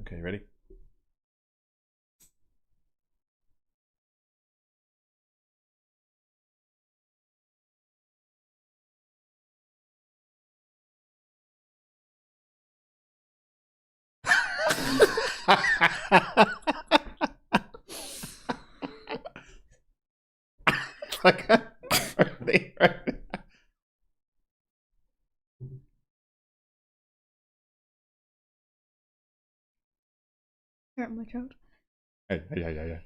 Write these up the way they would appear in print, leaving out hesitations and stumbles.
Okay, ready? Hurt my throat. Yeah.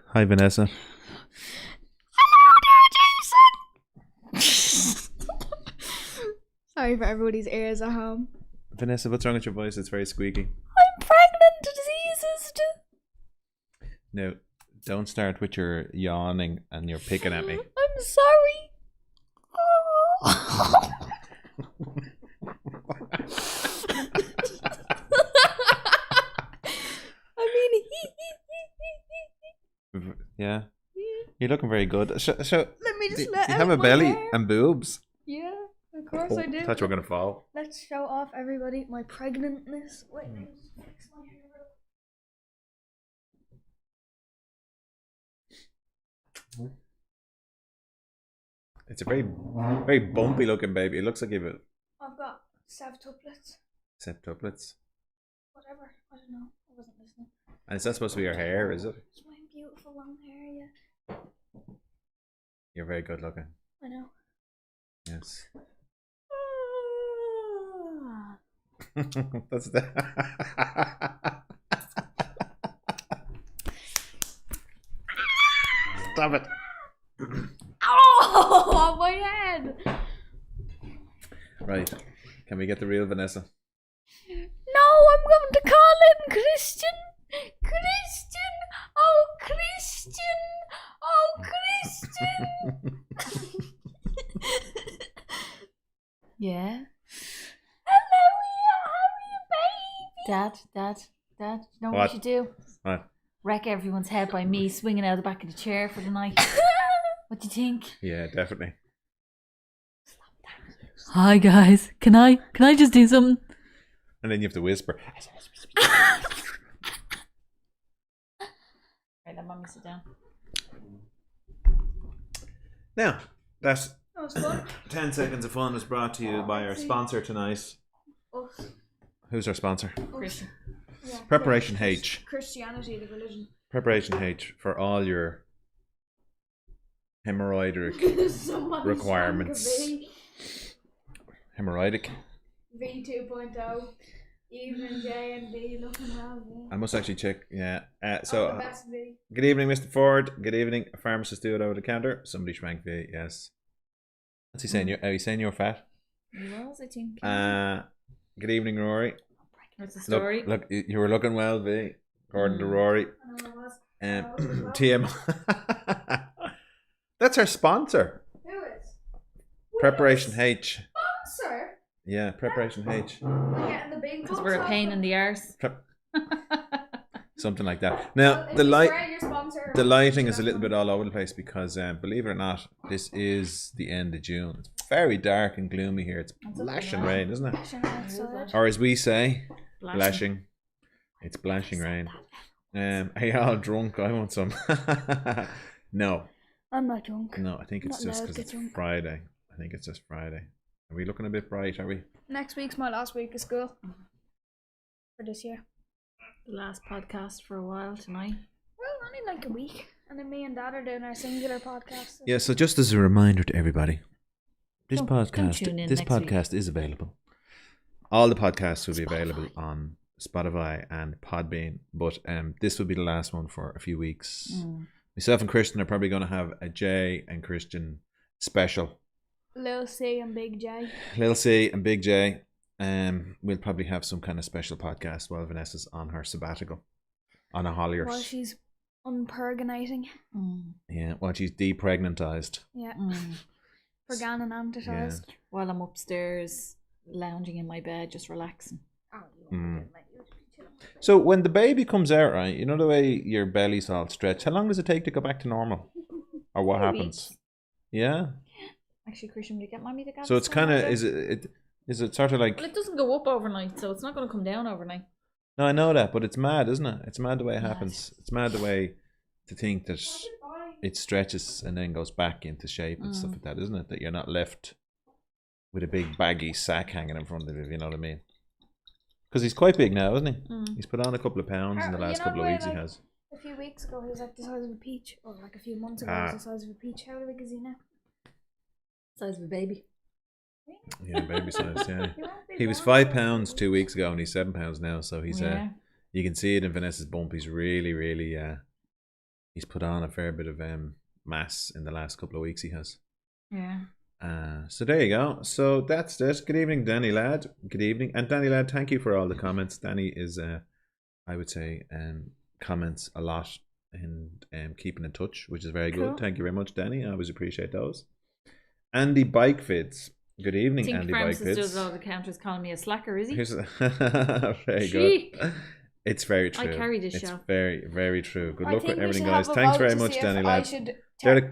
Hi, Vanessa. Hello there, Jason. Sorry for everybody's ears at home. Vanessa, what's wrong with your voice? It's very squeaky. I'm pregnant, diseases. No, don't start with your yawning and you're picking at me. I'm sorry. Yeah, you're looking very good. So let me just let you out have a my belly hair. and boobs. Yeah, of course I do. Thought you were gonna fall. Let's show off everybody my pregnantness. Wait, let me just fix my hair. It's a very bumpy looking baby. It looks like you've I've got septuplets. septuplets. Whatever. I don't know. I wasn't listening. And is that supposed to be your hair? Is it? It's my beautiful long hair, yeah. You're very good looking. I know. Yes. That's the. Stop it. Oh, my head! Right. Can we get the real Vanessa? No, I'm going to call him Christian. Christian! Oh, Christian! Oh, Christian! Yeah. Hello, you baby! Dad, you know what What? we should do? What? Wreck everyone's head by me swinging out the back of the chair for the night. What do you think? Yeah, definitely. Hi guys, can I just do something? And then you have to whisper. Right, let mommy sit down. Now, that's That was fun. 10 Seconds of Fun was brought to you by our sponsor tonight. Us. Who's our sponsor? Christian. Yeah. Preparation H. Christianity, the religion. Preparation H for all your hemorrhoidic Somebody requirements. sank a Hemorrhoidic. V 2.0. Evening J and V looking well. Yeah. I must actually check. Yeah. The So, best V. good evening, Mr. Ford. Good evening. A pharmacist do it over the counter. Somebody shrank V. Yes. What's he saying? Are you saying you're fat? He was, I think. Good evening, Rory. What's the story? Look, you were looking well, V. According to Rory. I know it was. TM. That's our sponsor. Who is? Preparation H. Sponsor? Yeah, Preparation H. We're getting the big Because bucks we're a off pain them. in the arse. Something like that. Well, Now, if the you light. swear you're sponsor, The lighting is a little bit all over the place because, believe it or not, this is the end of June. It's very dark and gloomy here. It's blashing rain, isn't it? outside. Or as we say, Blashing. blashing. It's blashing rain. Are you all drunk? I want some. No, I'm not drunk. I think it's Not just allowed because to it's get drunk. Friday. I think it's just Friday. Are we looking a bit bright? Are we? Next week's my last week of school for this year. The last podcast for a while tonight. Well, only like a week, and then me and Dad are doing our singular podcast. Yeah. So just as a reminder to everybody, this Don't tune in this next week. podcast is available. All the podcasts will be available on Spotify and Podbean, but this will be the last one for a few weeks. Myself and Christian are probably going to have a Jay and Christian special. Lil C and Big J. Lil C and Big J. We'll probably have some kind of special podcast while Vanessa's on her sabbatical, on a While Holliers. she's unpurginating. Yeah, while she's depregnantized. Yeah. Pergan and antisized. While I'm upstairs lounging in my bed, just relaxing. Oh, you won't get, mate. You'll be chilling. So when the baby comes out, right, you know the way your belly's all stretched, how long does it take to go back to normal? Or what 2 happens? weeks. Yeah. Actually, Christian, would you get mommy to get So it's kind of, is it Is it sort of like? Well, it doesn't go up overnight, so it's not going to come down overnight. No, I know that, but it's mad, isn't it? It's mad the way it Mad. happens. It's mad the way to think that it stretches and then goes back into shape and stuff like that, isn't it? That you're not left with a big baggy sack hanging in front of you, you know what I mean? Because he's quite big now, isn't he? He's put on a couple of pounds in the last couple of weeks. He has. A few weeks ago, he was like the size of a peach, or like a few months ago, he was the size of a peach. How big is he now? Size of a baby. Yeah, baby size. Yeah, he was 5 pounds 2 weeks ago, and he's 7 pounds now. So he's you can see it in Vanessa's bump. He's really he's put on a fair bit of mass in the last couple of weeks. He has. Yeah. So there you go. So that's it. Good evening, Danny lad. Good evening, and Danny lad, thank you for all the comments. Danny is, I would say, comments a lot and keeping in touch, which is very good. Thank you very much, Danny. I always appreciate those. Andy Bike Fids. Good evening, Andy Bike Fids. Does all the counters calling me a slacker, is he? Very good. It's very true. I carry this show. It's very true. Good luck with everything, guys. Thanks very much, Danny lad.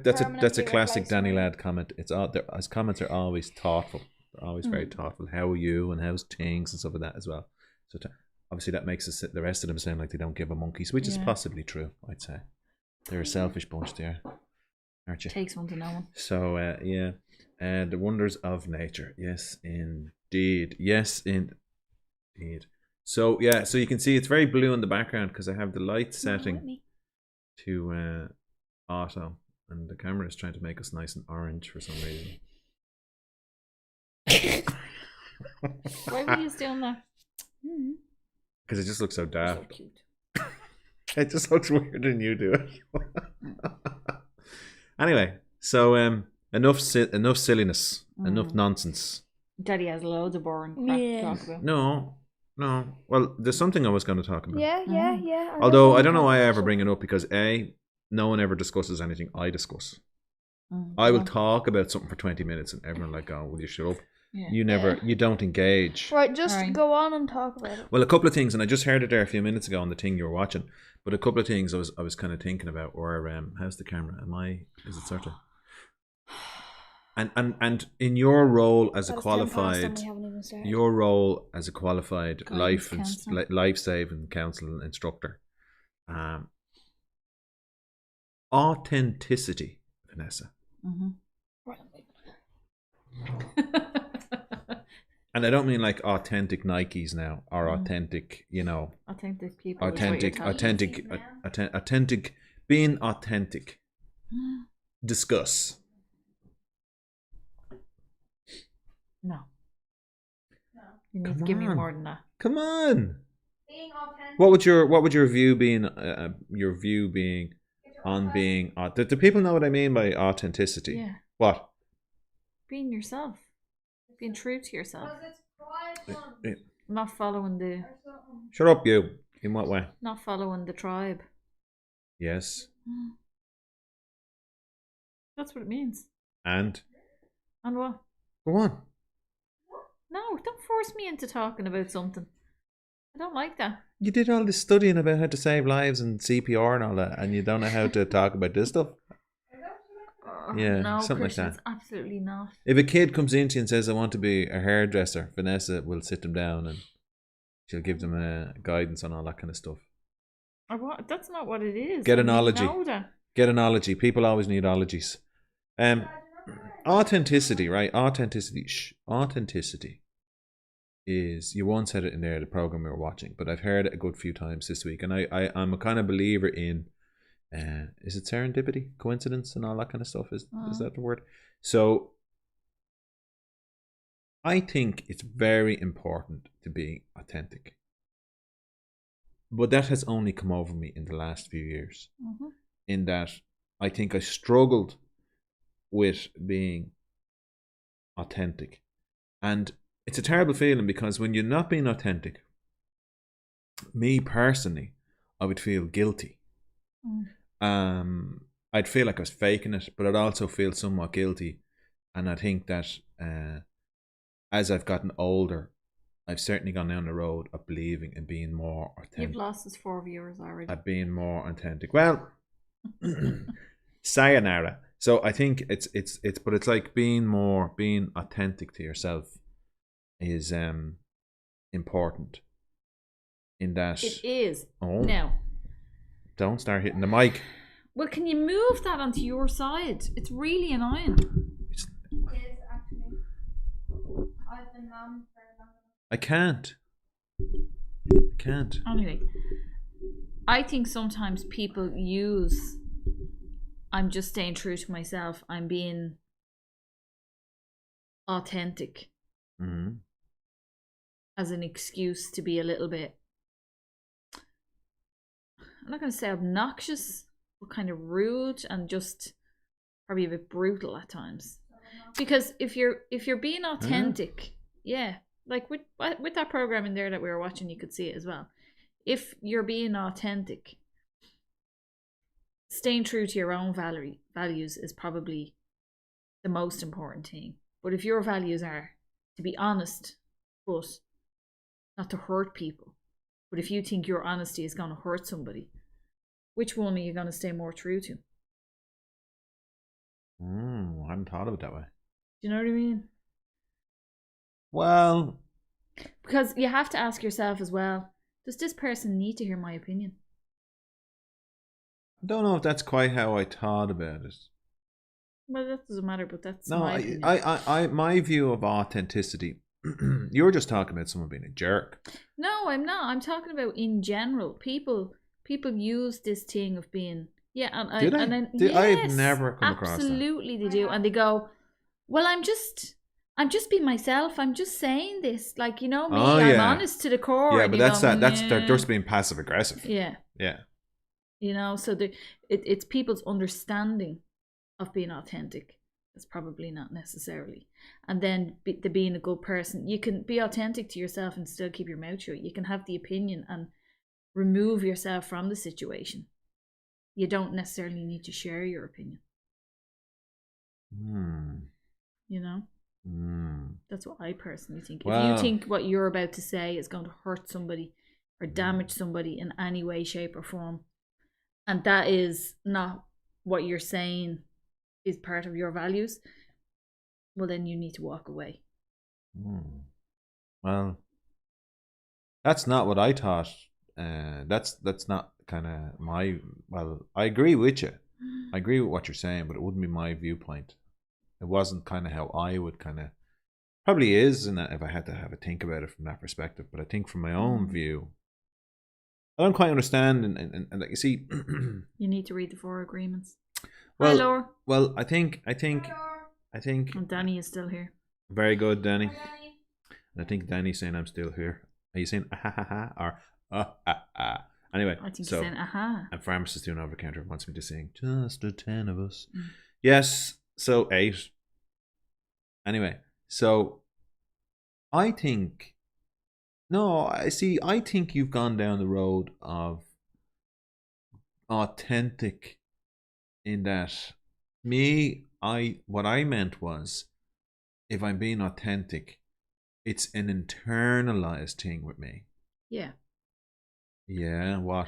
That's a classic Danny lad comment. It's all his comments are always thoughtful. They're always very thoughtful. How are you and how's things and stuff like that as well. So obviously that makes the rest of them sound like they don't give a monkeys, which is possibly true. I'd say they're a selfish bunch there, aren't you? Takes one to know one. So the wonders of nature. Yes, indeed. Yes, indeed. So so you can see it's very blue in the background because I have the light setting to auto, and the camera is trying to make us nice and orange for some reason. Why were you doing that? Because it just looks so daft. So cute. It just looks weird when you do it. Anyway, so enough silliness, enough nonsense. Daddy has loads of boring crap to talk about. No. Well, there's something I was going to talk about. Yeah. Although I don't know why I ever bring it up, because no one ever discusses anything I discuss. I will talk about something for 20 minutes and everyone like, oh, will you shut up? Yeah. You don't engage. Right, go on and talk about it. Well, a couple of things, and I just heard it there a few minutes ago on the thing you were watching, but a couple of things I was kind of thinking about were, how's the camera? Is it sort of... And in your role as a qualified life-saving counsel instructor, authenticity, Vanessa. And I don't mean like authentic Nikes now, or authentic, authentic people. Authentic, being authentic. Discuss. No. You need to give me more than that. Come on. Being authentic. What would your view being on being do people know what I mean by authenticity? Yeah. What? Being yourself. Being true to yourself. It, Not following the... Shut up, you. In what way? Not following the tribe. Yes. That's what it means. And what? Go on. No, don't force me into talking about something. I don't like that. You did all this studying about how to save lives and CPR and all that, and you don't know how to talk about this stuff? Yeah, no, something Christian, like that. Absolutely not. If a kid comes in to you and says, I want to be a hairdresser, Vanessa will sit them down and she'll give them guidance on all that kind of stuff. That's not what it is. Get an ology. Get an ology. People always need ologies. Authenticity, right? Authenticity is, you once said it in there, the program we were watching, but I've heard it a good few times this week, and I'm a kind of believer in is it serendipity, coincidence, and all that kind of stuff? Is that the word? So I think it's very important to be authentic, but that has only come over me in the last few years. In that I think I struggled with being authentic, and it's a terrible feeling, because when you're not being authentic, me personally, I would feel guilty. I'd feel like I was faking it, but I'd also feel somewhat guilty, and I think that as I've gotten older, I've certainly gone down the road of believing and being more authentic. You've lost us 4 viewers already. At being more authentic. Well, sayonara. So I think it's like being authentic to yourself. is important in that. It is. Oh, Now, don't start hitting the mic. well, can you move that onto your side? It's really annoying. It is actually. I've been mum for a long time. I can't. Anyway, I think sometimes people use I'm just staying true to myself, I'm being authentic Mm-hmm. as an excuse to be a little bit, I'm not going to say obnoxious, but kind of rude and just probably a bit brutal at times. Because if you're being authentic, yeah, like with that program in there that we were watching, you could see it as well. If you're being authentic, staying true to your own values is probably the most important thing. But if your values are to be honest, but not to hurt people, but if you think your honesty is going to hurt somebody, which one are you going to stay more true to? I hadn't thought of it that way. Do you know what I mean? Well, because you have to ask yourself as well, does this person need to hear my opinion? I don't know if that's quite how I thought about it. Well, that doesn't matter, but that's No, my opinion. I my view of authenticity. You were just talking about someone being a jerk. No, I'm not. I'm talking about in general. People use this thing of being I've never come across that. Absolutely, they do, and they go, "Well, I'm just being myself. I'm just saysaying this, like, you know me. I'm honest to the core." Yeah, and but they're just being passive aggressive. Yeah. You know, so it's people's understanding of being authentic. It's probably not necessarily. And then the being a good person, you can be authentic to yourself and still keep your mouth shut. You can have the opinion and remove yourself from the situation. You don't necessarily need to share your opinion. You know? That's what I personally think. If you think what you're about to say is going to hurt somebody or damage somebody in any way, shape or form, and that is not what you're saying is part of your values, well, then you need to walk away. Well, that's not what I thought. That's not kind of my. Well, I agree with you. I agree with what you're saying, but it wouldn't be my viewpoint. It wasn't kind of how I would kind of. Probably is, in that if I had to have a think about it from that perspective. But I think from my own view, I don't quite understand. And like you see, you need to read the 4 agreements. Well, hi, Laura. Well, I think. And Danny is still here. Very good, Danny. And I think Danny's saying I'm still here. Are you saying ah ha ha or Anyway, I think he's saying aha. And Pharmacist doing over the counter wants me to sing just the 10 of us. Yes, so 8. Anyway, so I think you've gone down the road of authentic. In that, what I meant was, if I'm being authentic, it's an internalized thing with me. Yeah. Yeah, what?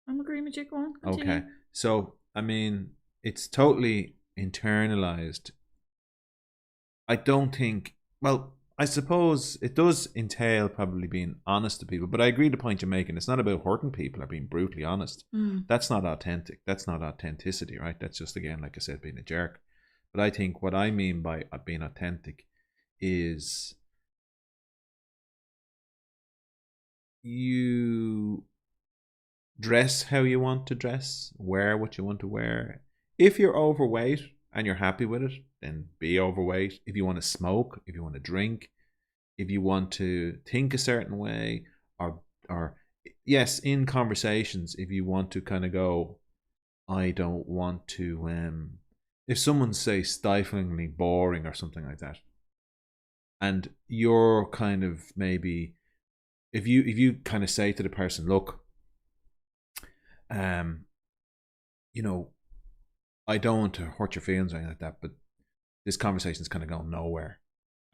I'm agreeing with you, go on. Continue. Okay, so, I mean, it's totally internalized. I don't think, well, I suppose it does entail probably being honest to people, but I agree with the point you're making. It's not about hurting people or being brutally honest. That's not authentic. That's not authenticity, right? That's just, again, like I said, being a jerk. But I think what I mean by being authentic is you dress how you want to dress, wear what you want to wear. If you're overweight and you're happy with it, then be overweight. If you want to smoke, if you want to drink, if you want to think a certain way, or yes, in conversations, if you want to kind of go, I don't want to, if someone say stiflingly boring or something like that, and you're kind of maybe, if you kind of say to the person, look, you know, I don't want to hurt your feelings or anything like that, but this conversation is kind of going nowhere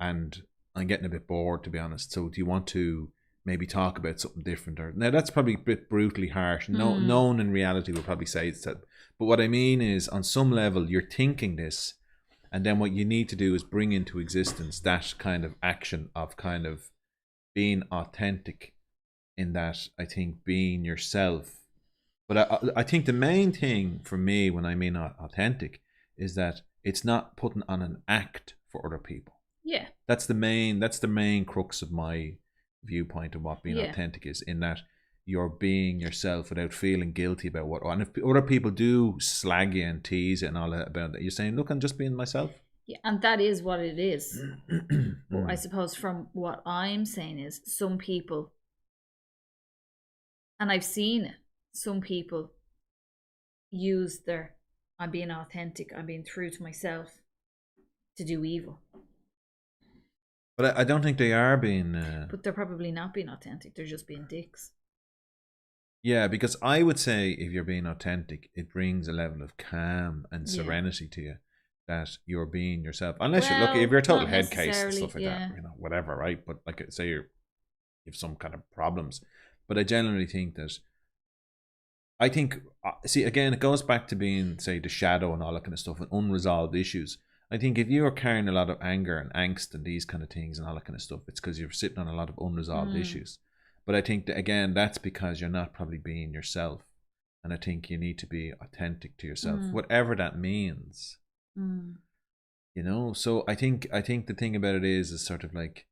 and I'm getting a bit bored, to be honest. So do you want to maybe talk about something different? Or now that's probably a bit brutally harsh. No one in reality will probably say it's that. But what I mean is, on some level, you're thinking this And then what you need to do is bring into existence that kind of action of kind of being authentic, in that, I think, being yourself. But I think the main thing for me when I mean authentic is that it's not putting on an act for other people. Yeah. That's the main crux of my viewpoint of what being authentic is, in that you're being yourself without feeling guilty about what. And if other people do slag you and tease you and all that about that, you're saying, look, I'm just being myself. Yeah, and that is what it is. But I suppose from what I'm saying is, some people, and I've seen it, some people use their I'm being authentic, I'm being true to myself, to do evil. But I don't think they are being... But they're probably not being authentic, they're just being dicks. Yeah, because I would say if you're being authentic, it brings a level of calm and serenity to you, that you're being yourself. Unless you're lucky, if you're a total head case and stuff like that, whatever, right? But like, say you have some kind of problems. But I generally think that, see, again, it goes back to being, say, the shadow and all that kind of stuff and unresolved issues. I think if you're carrying a lot of anger and angst and these kind of things and all that kind of stuff, it's because you're sitting on a lot of unresolved issues. But I think that, again, that's because you're not probably being yourself. And I think you need to be authentic to yourself, whatever that means. You know, so I think the thing about it is sort of like,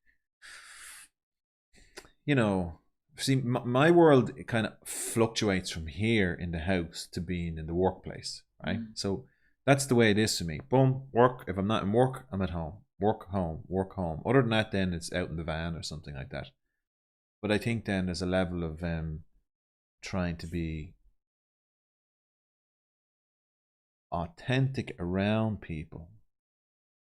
you know, see, my world, it kind of fluctuates from here in the house to being in the workplace, right? So that's the way it is to me. Boom, work. If I'm not in work, I'm at home. Work, home, work, home. Other than that, then it's out in the van or something like that. But I think then there's a level of trying to be authentic around people.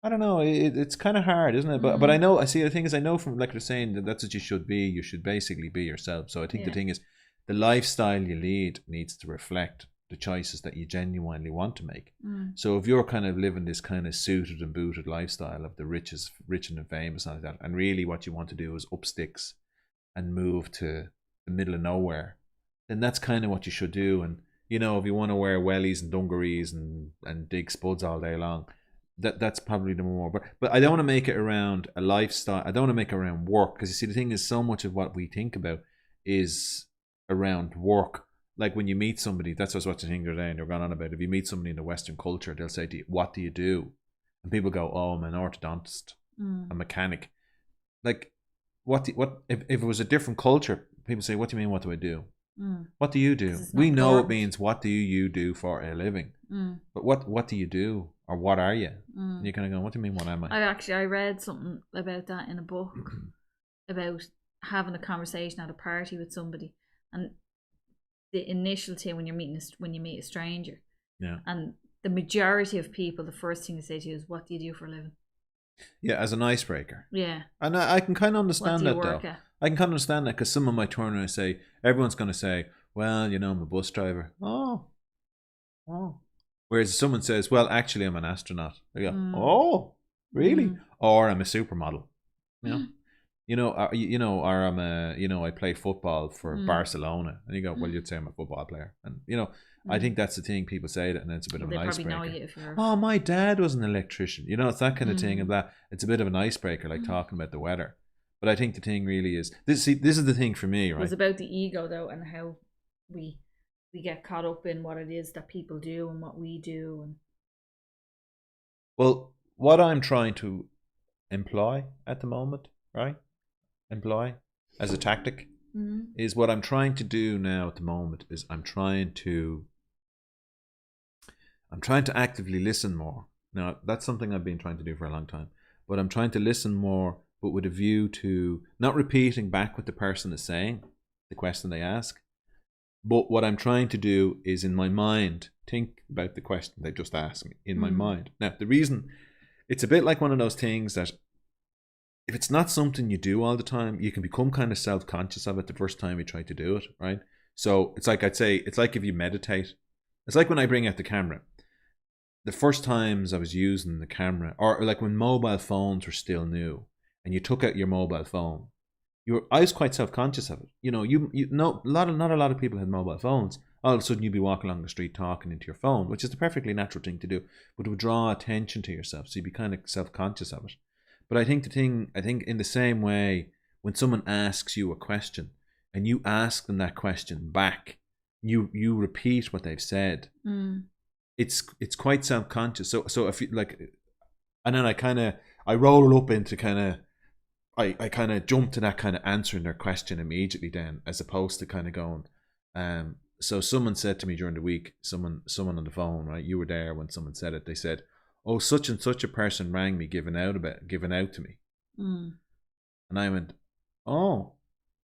I don't know. It's kind of hard, isn't it? But I know. I see. The thing is, I know from, like they're saying, that's what you should be. You should basically be yourself. So I think the thing is, the lifestyle you lead needs to reflect the choices that you genuinely want to make. So if you're kind of living this kind of suited and booted lifestyle of the rich and famous and like that, and really what you want to do is up sticks and move to the middle of nowhere, then that's kind of what you should do. And you know, if you want to wear wellies and dungarees and dig spuds all day long, that's probably the more. But I don't want to make it around a lifestyle. I don't want to make it around work, because you see, the thing is, so much of what we think about is around work. Like when you meet somebody, that's what I was watching the thing today, and you're going on about, if you meet somebody in the Western culture, they'll say to you, what do you do? And people go, oh, I'm an orthodontist, a mechanic. Like, if it was a different culture, people say, what do you mean, what do I do? What do you do? We know important. It means, what do you do for a living? But what do you do? Or what are you? And you're kind of going, what do you mean, what am I? I read something about that in a book, about having a conversation at a party with somebody, and the initial thing when you meet a stranger, and the majority of people, the first thing they say to you is, what do you do for a living? Yeah, as an icebreaker. Yeah. And I can kind of understand that, though. At? I can kind of understand that, because someone might turn around and say, everyone's going to say, well, you know, I'm a bus driver. Oh. Whereas if someone says, well, actually, I'm an astronaut. They go, oh, really? Or I'm a supermodel. Or I'm I play football for Barcelona. And you go, well, you'd say I'm a football player. And, I think that's the thing, people say that, and it's a bit of an icebreaker. Know you if you're... Oh, my dad was an electrician. It's that kind of thing of that. It's a bit of an icebreaker, like talking about the weather. But I think the thing really is, this is the thing for me, right? It's about the ego, though, and how we get caught up in what it is that people do and what we do. And well, what I'm trying to employ at the moment, right? Employ as a tactic is what I'm trying to do now at the moment is I'm trying to actively listen more. Now, that's something I've been trying to do for a long time, but I'm trying to listen more, but with a view to not repeating back what the person is saying, the question they ask. But what I'm trying to do is, in my mind, think about the question they just asked me in my mind. Now, the reason, it's a bit like one of those things that if it's not something you do all the time, you can become kind of self-conscious of it the first time you try to do it, right? So it's like, I'd say, it's like if you meditate. It's like when I bring out the camera. The first times I was using the camera, or like when mobile phones were still new, and you took out your mobile phone, I was quite self-conscious of it. Not a lot of people had mobile phones, all of a sudden you'd be walking along the street talking into your phone, which is the perfectly natural thing to do, but it would draw attention to yourself, so you'd be kind of self-conscious of it. But I think in the same way, when someone asks you a question and you ask them that question back, you repeat what they've said. It's quite self-conscious. So if you like, and then I roll up into I kind of jump to that kind of answering their question immediately then, as opposed to kind of going, so someone said to me during the week, someone on the phone, right? You were there when someone said it. They said, "Oh, such and such a person rang me, giving out to me," and I went, "Oh,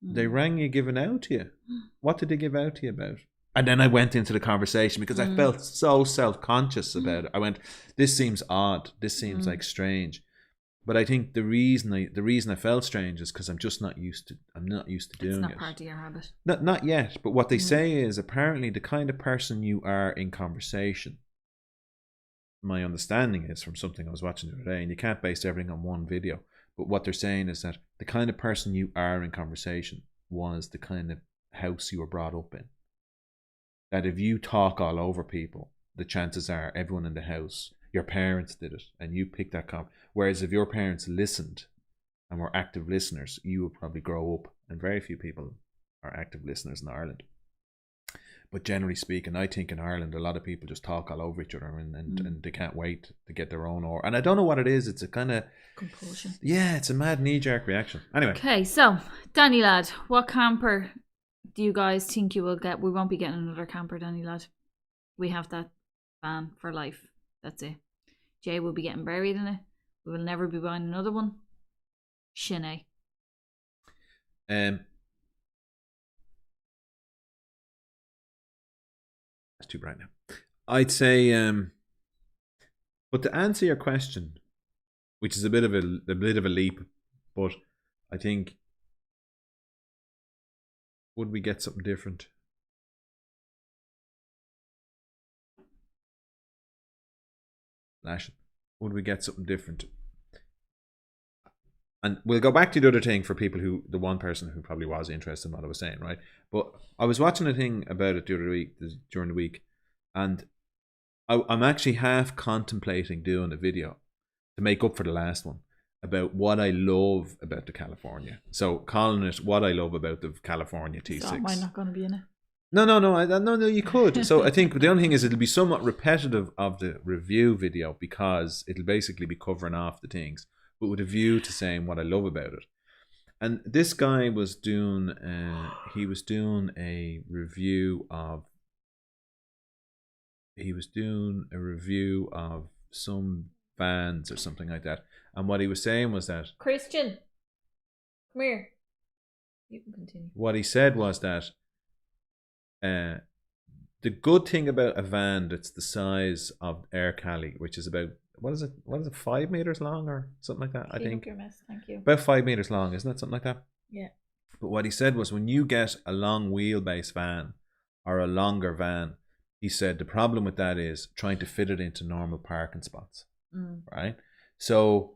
they rang you, giving out to you. What did they give out to you about?" And then I went into the conversation because I felt so self-conscious about it. I went, "This seems odd. This seems like strange." But I think the reason I felt strange is because I'm not used to doing it. It's not part of your habit. Not yet. But what they say is, apparently the kind of person you are in conversation, my understanding is from something I was watching the other day, and you can't base everything on one video, but what they're saying is that the kind of person you are in conversation was the kind of house you were brought up in. That if you talk all over people, the chances are everyone in the house, your parents did it, and you picked that whereas if your parents listened and were active listeners, you would probably grow up, and very few people are active listeners in Ireland. But generally speaking, I think in Ireland a lot of people just talk all over each other, and they can't wait to get their own and I don't know what it is. It's a kind of compulsion. Yeah, it's a mad knee-jerk reaction. Anyway. Okay, so Danny lad, what camper do you guys think you will get? We won't be getting another camper, Danny lad. We have that van for life. That's it. Jay will be getting buried in it. We will never be buying another one. Shinny. That's too bright now. I'd say, but to answer your question, which is a bit of a leap, but I think, would we get something different? Would we get something different? And we'll go back to the other thing for people the one person who probably was interested in what I was saying, right? But I was watching a thing about it during the week, and I'm actually half contemplating doing a video to make up for the last one about what I love about the California. So calling it what I love about the California T6. So am I not going to be in it? No, you could. So I think the only thing is it'll be somewhat repetitive of the review video because it'll basically be covering off the things, but with a view to saying what I love about it. And this guy was doing a review of some bands or something like that. And what he was saying was that Christian, come here. You can continue. What he said was that the good thing about a van that's the size of Air Cali, which is about what is it 5 meters long or something like that? I think your mess. Thank you. About 5 meters long, isn't it? Something like that. Yeah. But what he said was when you get a long wheelbase van or a longer van, he said the problem with that is trying to fit it into normal parking spots, right? So,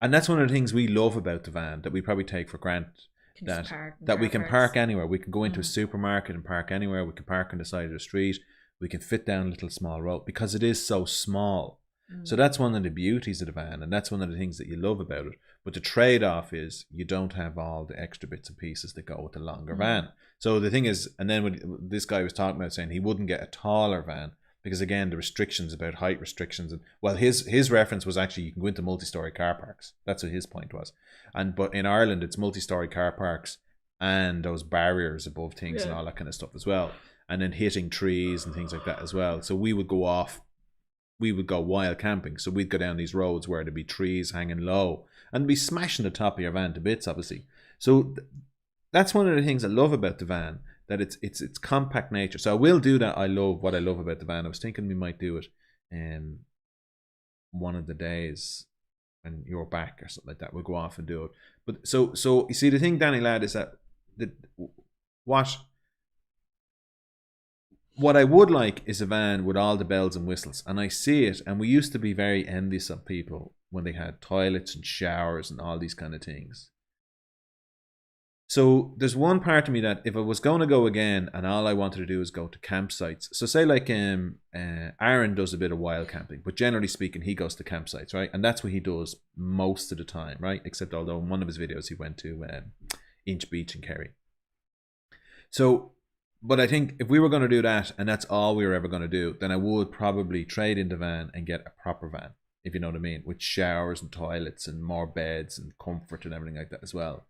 and that's one of the things we love about the van that we probably take for granted. That we can park anywhere. We can go into a supermarket and park anywhere. We can park on the side of the street. We can fit down a little small road because it is so small. So that's one of the beauties of the van, and that's one of the things that you love about it. But the trade-off is you don't have all the extra bits and pieces that go with the longer van. So the thing is, and then when this guy was talking about saying he wouldn't get a taller van because again the restrictions about height restrictions, and well his reference was actually you can go into multi-story car parks. That's what his point was. But in Ireland it's multi-story car parks and those barriers above things and all that kind of stuff as well, and then hitting trees and things like that as well. So we would go wild camping. So we'd go down these roads where there'd be trees hanging low and be smashing the top of your van to bits, obviously. So that's one of the things I love about the van, that it's compact nature. So I will do that. I love what I love about the van. I was thinking we might do it one of the days when you're back or something like that. We'll go off and do it. But so you see, the thing, Danny lad, is that what I would like is a van with all the bells and whistles, and I see it, and we used to be very envious of people when they had toilets and showers and all these kind of things. So there's one part of me that if I was going to go again and all I wanted to do is go to campsites. So say like Aaron does a bit of wild camping, but generally speaking, he goes to campsites, right? And that's what he does most of the time, right? Except although in one of his videos, he went to Inch Beach in Kerry. So, but I think if we were going to do that and that's all we were ever going to do, then I would probably trade in the van and get a proper van, if you know what I mean, with showers and toilets and more beds and comfort and everything like that as well.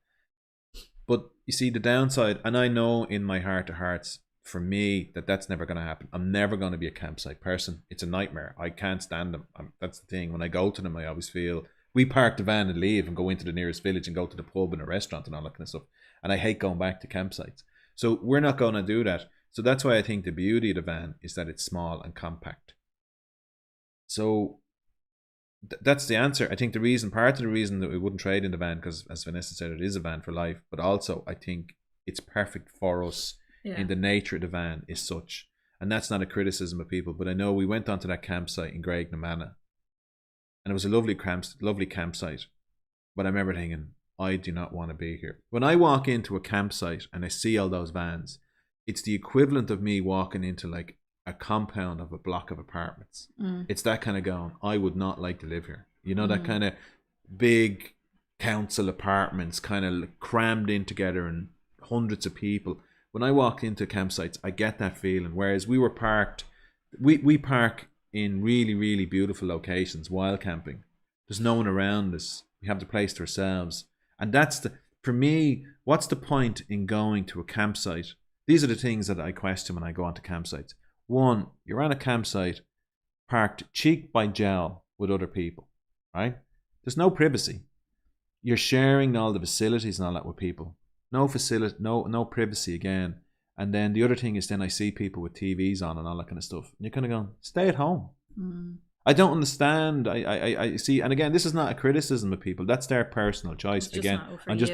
But you see the downside, and I know in my heart of hearts, for me, that's never going to happen. I'm never going to be a campsite person. It's a nightmare. I can't stand them. That's the thing. When I go to them, I always feel, we park the van and leave and go into the nearest village and go to the pub and a restaurant and all that kind of stuff. And I hate going back to campsites. So we're not going to do that. So that's why I think the beauty of the van is that it's small and compact. So that's the answer. I think part of the reason that we wouldn't trade in the van, because as Vanessa said, it is a van for life, but also I think it's perfect for us in the nature of the van is such. And that's not a criticism of people, but I know we went onto that campsite in Graignamanagh and it was a lovely campsite. But I remember thinking, I do not want to be here. When I walk into a campsite and I see all those vans, it's the equivalent of me walking into like a compound of a block of apartments. It's that kind of going, I would not like to live here. You know, that kind of big council apartments kind of crammed in together and hundreds of people. When I walk into campsites, I get that feeling. Whereas we were parked, we park in really, really beautiful locations, wild camping. There's no one around us. We have the place to ourselves. And for me, what's the point in going to a campsite? These are the things that I question when I go onto campsites. One, you're on a campsite parked cheek by jowl with other people, right? There's no privacy. You're sharing all the facilities and all that with people. No facility, no privacy again. And then the other thing is then I see people with TVs on and all that kind of stuff. And you're kind of going, stay at home. I don't understand. I see, and again, this is not a criticism of people. That's their personal choice. Again, I'm just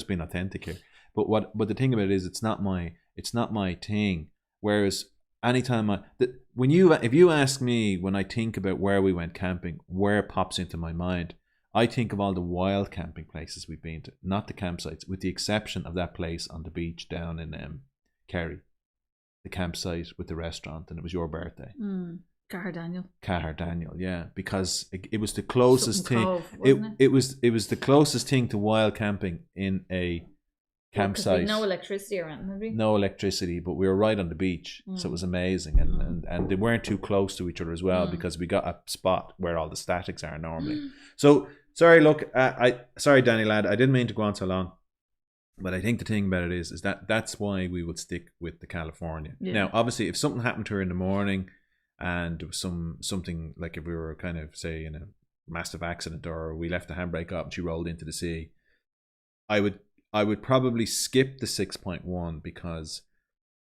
being authentic here. But the thing about it is, it's not my thing. Whereas anytime if you ask me when I think about where we went camping, where it pops into my mind, I think of all the wild camping places we've been to, not the campsites, with the exception of that place on the beach down in Kerry, the campsite with the restaurant, and it was your birthday. Cahar Daniel, yeah, because it was the closest thing. Cove, it was the closest thing to wild camping in a campsite. No electricity around, maybe. No electricity, but we were right on the beach, so it was amazing, and they weren't too close to each other as well, because we got a spot where all the statics are normally. So sorry, look, sorry, Danny lad, I didn't mean to go on so long. But I think the thing about it is that's why we would stick with the California. Yeah. Now, obviously, if something happened to her in the morning, and there was something like if we were kind of, say, in a massive accident, or we left the handbrake up and she rolled into the sea, I would probably skip the 6.1, because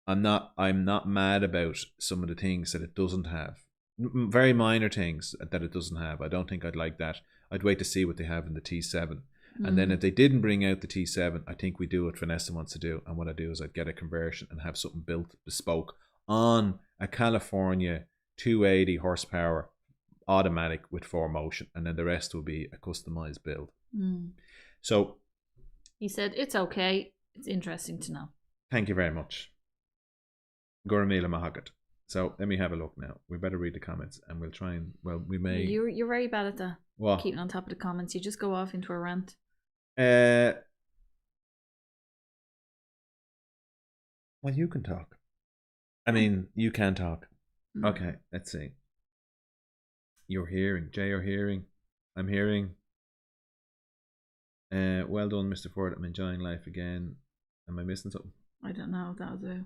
I'm not mad about some of the things that it doesn't have. Very minor things that it doesn't have. I don't think I'd like that. I'd wait to see what they have in the T7. And then if they didn't bring out the T7, I think we do what Vanessa wants to do. And what I do is I'd get a conversion and have something built bespoke on a California 280 horsepower automatic with 4Motion. And then the rest will be a customized build. So he said, it's okay. It's interesting to know. Thank you very much. Goramila Mahagat. So let me have a look now. We better read the comments and we'll try and, well, we may... You're very bad at that. What? Keeping on top of the comments. You just go off into a rant. Well, you can talk. I mean, you can talk. Okay, let's see. You're hearing. Jay, you're hearing. I'm hearing. Well done, Mr. Ford. I'm enjoying life again. Am I missing something? I don't know. That'll do.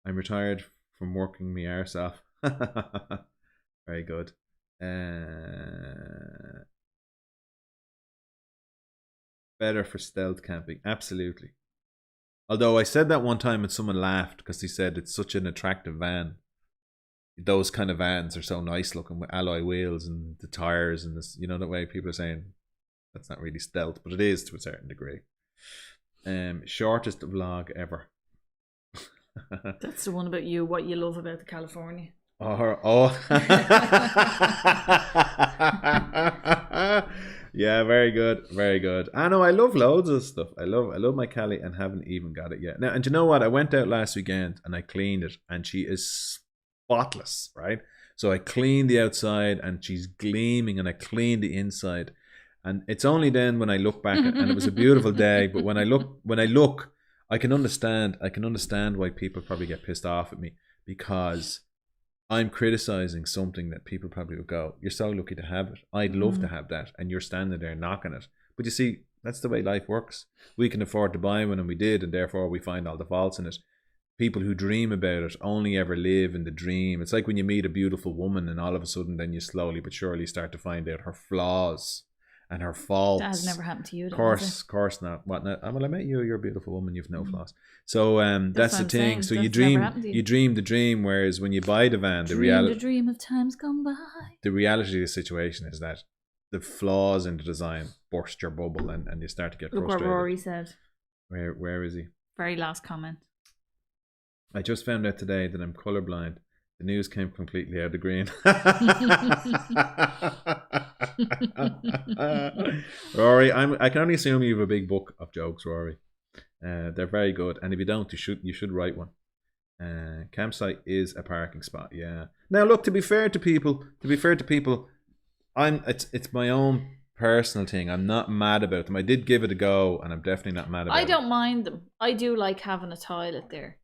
I'm retired from working me arse off. Very good. Better for stealth camping. Absolutely. Although I said that one time and someone laughed because he said it's such an attractive van. Those kind of vans are so nice looking with alloy wheels and the tires and this, you know, the way people are saying that's not really stealth, but it is to a certain degree. Shortest vlog ever. That's the one about you, what you love about the California. Yeah, very good, very good. I know I love loads of stuff. I love my Callie and haven't even got it yet. Now, and you know what? I went out last weekend and I cleaned it, and she is spotless, right? So I cleaned the outside and she's gleaming, and I cleaned the inside. And it's only then when I look back, and it was a beautiful day. But when I look, I can understand why people probably get pissed off at me, because I'm criticizing something that people probably would go, "You're so lucky to have it. I'd love to have that," and you're standing there knocking it. But you see, that's the way life works. We can afford to buy one, and we did, and therefore we find all the faults in it. People who dream about it only ever live in the dream. It's like when you meet a beautiful woman, and all of a sudden, then you slowly but surely start to find out her flaws and her faults. That has never happened to you. Course not. What not? Well, I met you. You're a beautiful woman. You've no flaws. So that's the thing. saying. So That's you dream the dream. Whereas when you buy the van, the dream of times gone by. The reality of the situation is that the flaws in the design burst your bubble, and you start to get frustrated. Look what Rory said. Where is he? Very last comment. I just found out today that I'm colorblind. The news came completely out of green. Rory, I can only assume you have a big book of jokes, Rory. They're very good, and if you don't, you should write one. Campsite is a parking spot. Yeah. Now, look. To be fair to people, it's my own personal thing. I'm not mad about them. I did give it a go, and I'm definitely not mad about it. I don't mind them. I do like having a toilet there,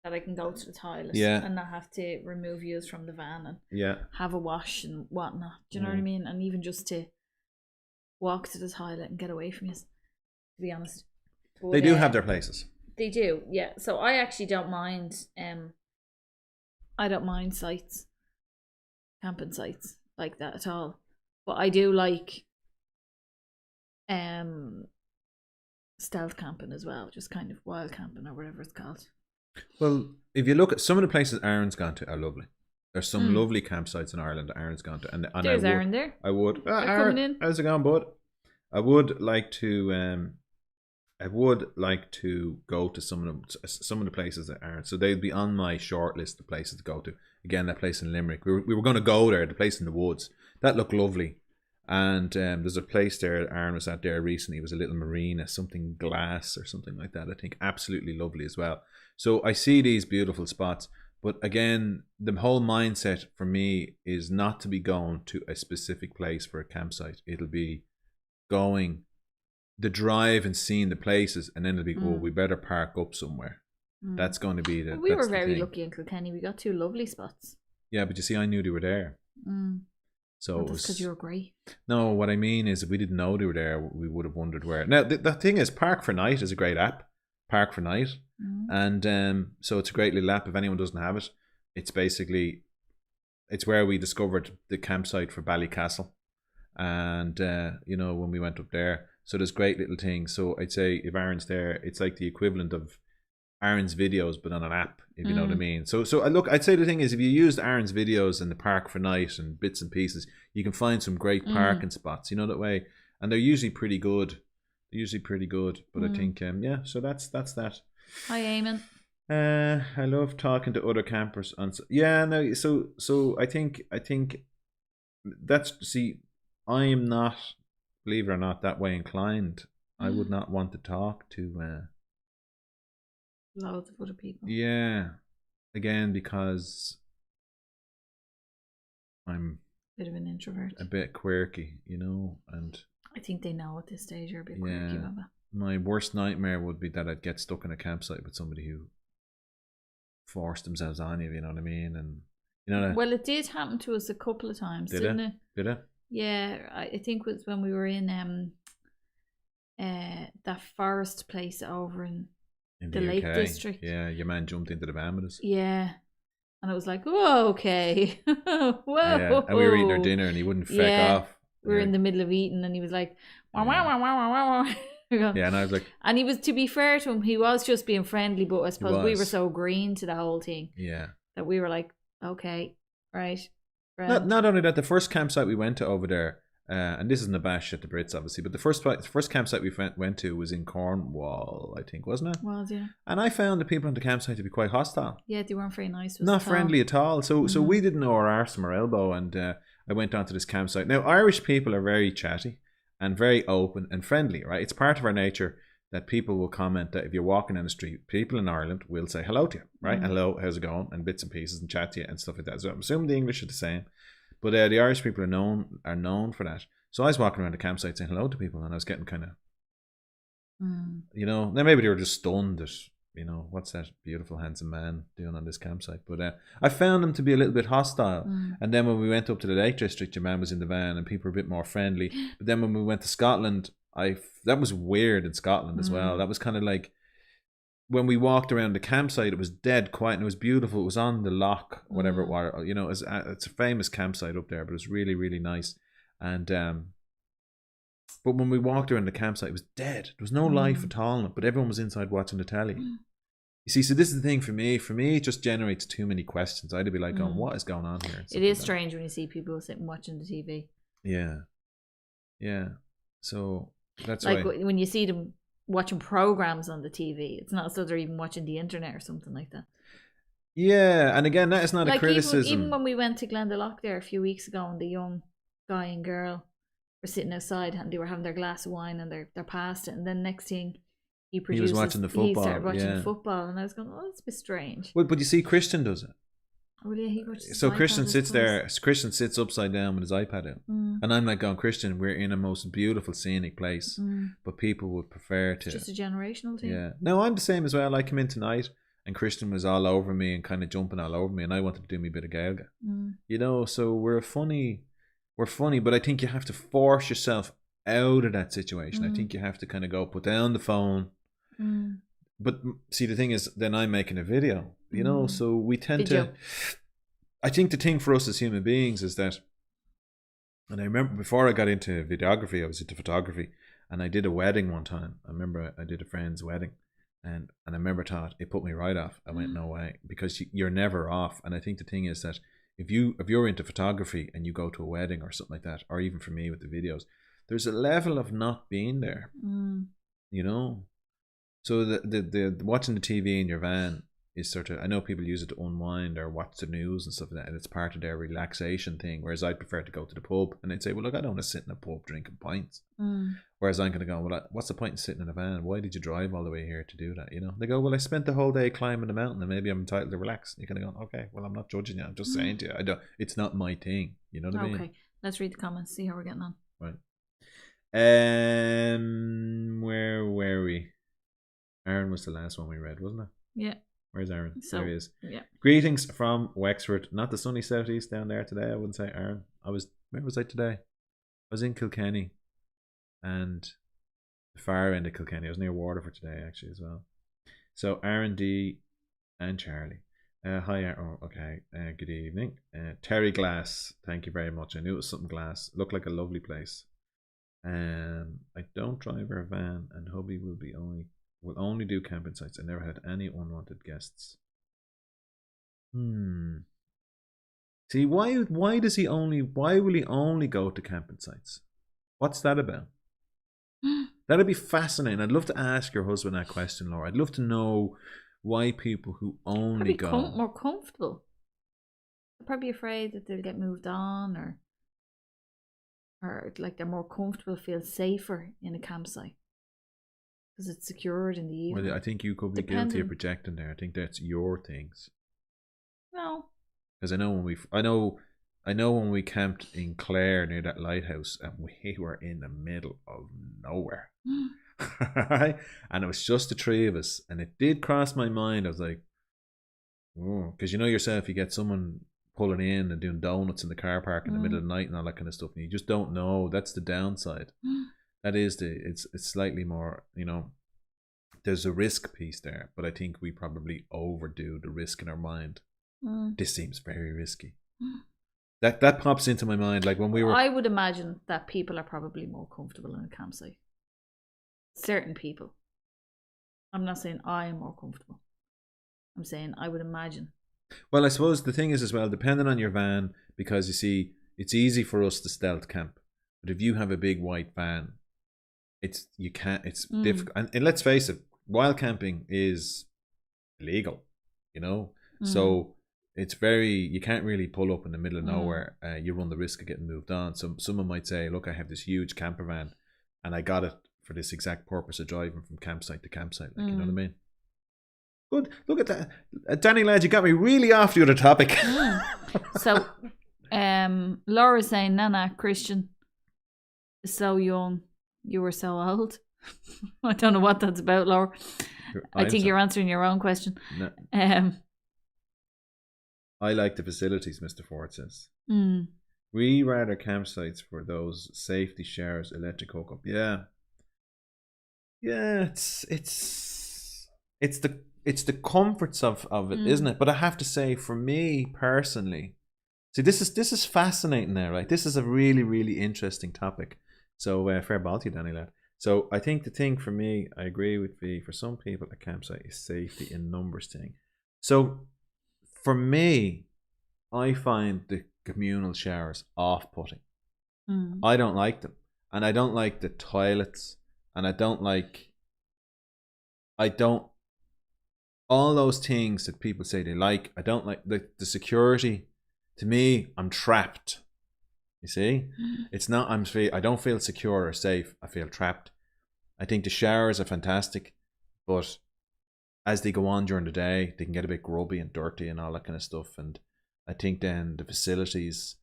that I can go to the toilet and not have to remove use from the van and have a wash and whatnot. Do you know what I mean? And even just to walk to the toilet and get away from you, to be honest. But, they do have their places. They do, yeah. So I actually don't mind. I don't mind sites, camping sites like that at all. But I do like stealth camping as well, just kind of wild camping or whatever it's called. Well, if you look at some of the places Aaron's gone to are lovely. There's some lovely campsites in Ireland that Aaron's gone to, and there's Aaron there. I would. Coming in. How's it going, bud? I would like to go to some of the places that Aaron. So they'd be on my short list of places to go to. Again, that place in Limerick. We were going to go there. The place in the woods that looked lovely. And there's a place there Aaron was at there recently. It was a little marina, something glass or something like that. I think absolutely lovely as well. So I see these beautiful spots, but again, the whole mindset for me is not to be going to a specific place for a campsite. It'll be going the drive and seeing the places, and then it'll be we better park up somewhere. That's going to be the. We were very lucky in Kilkenny. We got 2 lovely spots. Yeah, but you see, I knew they were there. So that's because you were grey. No, what I mean is, if we didn't know they were there, we would have wondered where. Now, the thing is, Park for Night is a great app. Park for Night. And so it's a great little app. If anyone doesn't have it, it's where we discovered the campsite for Ballycastle. And, when we went up there. So there's great little things. So I'd say if Aaron's there, it's like the equivalent of Aaron's videos, but on an app, if you know what I mean. So look, I'd say the thing is, if you used Aaron's videos in the Park for Night and bits and pieces, you can find some great parking spots, that way. And they're usually pretty good. But I think, so that's that. Hi, Eamon. I love talking to other campers on. Yeah, no. So I think that's, see, I am not, believe it or not, that way inclined. I would not want to talk to loads of other people. Yeah, again, because I'm a bit of an introvert, a bit quirky, and I think they know at this stage you're a bit quirky, Baba. My worst nightmare would be that I'd get stuck in a campsite with somebody who forced themselves on you, you know what I mean? And well, it did happen to us a couple of times, didn't it? Did it? Yeah, I think it was when we were in that forest place over in the Lake UK. District. Yeah, your man jumped into the van with us. Yeah. And it was like, whoa, okay. Whoa. Yeah. And we were eating our dinner and he wouldn't feck off. We were in the middle of eating and he was like, wah, wah, wah, wah, wah, wah. Yeah, and I was like... And he was, to be fair to him, he was just being friendly, but I suppose we were so green to the whole thing. Yeah. That we were like, okay, right. Not only that, the first campsite we went to over there, and this isn't a bash at the Brits, obviously, but the first campsite we went to was in Cornwall, I think, wasn't it? Was, yeah. And I found the people on the campsite to be quite hostile. Yeah, they weren't very nice. Not friendly at all. So we didn't know our arse from our elbow, and I went onto this campsite. Now, Irish people are very chatty. and very open and friendly, right? It's part of our nature that people will comment that if you're walking down the street, people in Ireland will say hello to you, right? Hello, how's it going? And bits and pieces and chat to you and stuff like that. So I'm assuming the English are the same, but the Irish people are known for that. So I was walking around the campsite saying hello to people, and I was getting kind of, you know, then maybe they were just stunned at, you know, what's that beautiful, handsome man doing on this campsite? But I found them to be a little bit hostile. And then when we went up to the Lake District, your man was in the van and people were a bit more friendly. But then when we went to Scotland, that was weird in Scotland as well. That was kind of like, when we walked around the campsite, it was dead quiet and it was beautiful. It was on the loch, whatever it was. You know, it's a famous campsite up there, but it was really, really nice. And but when we walked around the campsite, it was dead. There was no life at all in it, but everyone was inside watching the telly. You see, so this is the thing for me. For me, it just generates too many questions. I'd be like, going, what is going on here? It is strange when you see people sitting watching the TV. Yeah. So that's like why, when you see them watching programs on the TV, it's not so they're even watching the internet or something like that. Yeah, and again, that is not a criticism. Even when we went to Glendalough there a few weeks ago, and the young guy and girl were sitting outside and they were having their glass of wine and they're past it, and then next thing he was watching the football. He started watching the football, and I was going, "Oh, it's a bit strange." Well, but you see, Christian does it. Oh, yeah, he watches. So Christian sits there. Christian sits upside down with his iPad out, and I'm like, "Going, Christian, we're in a most beautiful scenic place, but people would prefer to." It's just a generational thing. Yeah. No, I'm the same as well. I came in tonight, and Christian was all over me and kind of jumping all over me, and I wanted to do me a bit of Gaelga. You know, so we're funny, but I think you have to force yourself out of that situation. I think you have to kind of go put down the phone. But see, the thing is, then I'm making a video, you know, so we tend to, I think the thing for us as human beings is that, and I remember before I got into videography, I was into photography, and I did a wedding one time. I remember I did a friend's wedding, and I remember it put me right off. I went, no way, because you're never off. And I think the thing is that if you're into photography and you go to a wedding or something like that, or even for me with the videos, there's a level of not being there, you know. So the watching the TV in your van is sort of, I know people use it to unwind or watch the news and stuff like that, and it's part of their relaxation thing, whereas I'd prefer to go to the pub, and they'd say, well, look, I don't want to sit in a pub drinking pints. Whereas I'm going to go, well, what's the point in sitting in a van? Why did you drive all the way here to do that? You know, they go, well, I spent the whole day climbing the mountain and maybe I'm entitled to relax. And you're going to go, okay, well, I'm not judging you, I'm just saying to you, it's not my thing, you know what I mean? Okay, let's read the comments, see how we're getting on. Right. Where were we? Aaron was the last one we read, wasn't it? Yeah. Where's Aaron? So, there he is. Yeah. Greetings from Wexford. Not the sunny southeast down there today, I wouldn't say, Aaron. Where was I today? I was in Kilkenny and the far end of Kilkenny. I was near Waterford today, actually, as well. So Aaron D and Charlie. Hi, Aaron. Oh, okay. Good evening. Terry Glass. Thank you very much. I knew it was something glass. Looked like a lovely place. I don't drive our van, and hubby will only do camping sites. I never had any unwanted guests. See, why will he only go to camping sites? What's that about? That'd be fascinating. I'd love to ask your husband that question, Laura. I'd love to know why people who only go more comfortable. They're probably afraid that they'll get moved on, or like they're more comfortable, feel safer in a campsite because it's secured in the evening. Well, I think you could be guilty of projecting there. I think that's your things. No, because I know when we camped in Clare near that lighthouse, and we were in the middle of nowhere. And it was just the three of us, and it did cross my mind. I was like, oh, because you know yourself, you get someone pulling in and doing donuts in the car park in the middle of the night and all that kind of stuff, and you just don't know. That's the downside. That is it's slightly more, you know, there's a risk piece there, but I think we probably overdo the risk in our mind. This seems very risky. That pops into my mind, like when we were, I would imagine that people are probably more comfortable in a campsite. Certain people. I'm not saying I am more comfortable. I'm saying I would imagine. Well, I suppose the thing is as well, depending on your van, because you see, it's easy for us to stealth camp, but if you have a big white van, it's difficult. And let's face it, wild camping is illegal, you know. So it's you can't really pull up in the middle of nowhere. You run the risk of getting moved on. So someone might say, look, I have this huge camper van, and I got it for this exact purpose of driving from campsite to campsite. Like, you know what I mean? Good. Look at that, Danny lad. You got me really off the other topic. So, Laura's saying, Nana, Christian is so young. You were so old. I don't know what that's about, Laura. I think you're answering your own question. No. I like the facilities, Mr. Ford says. We rather campsites for those safety showers, electric hookup. Yeah. It's the comforts of it, isn't it? But I have to say, for me personally, see, this is fascinating now, right? This is a really, really interesting topic. So fair ball to you, Danny lad. So I think the thing for me, I agree with V, for some people a campsite is safety in numbers thing. So for me, I find the communal showers off-putting. I don't like them. And I don't like the toilets. And all those things that people say they like. I don't like the security. To me, I'm trapped. You see? It's not, I don't feel secure or safe. I feel trapped. I think the showers are fantastic, but as they go on during the day, they can get a bit grubby and dirty and all that kind of stuff. And I think then the facilities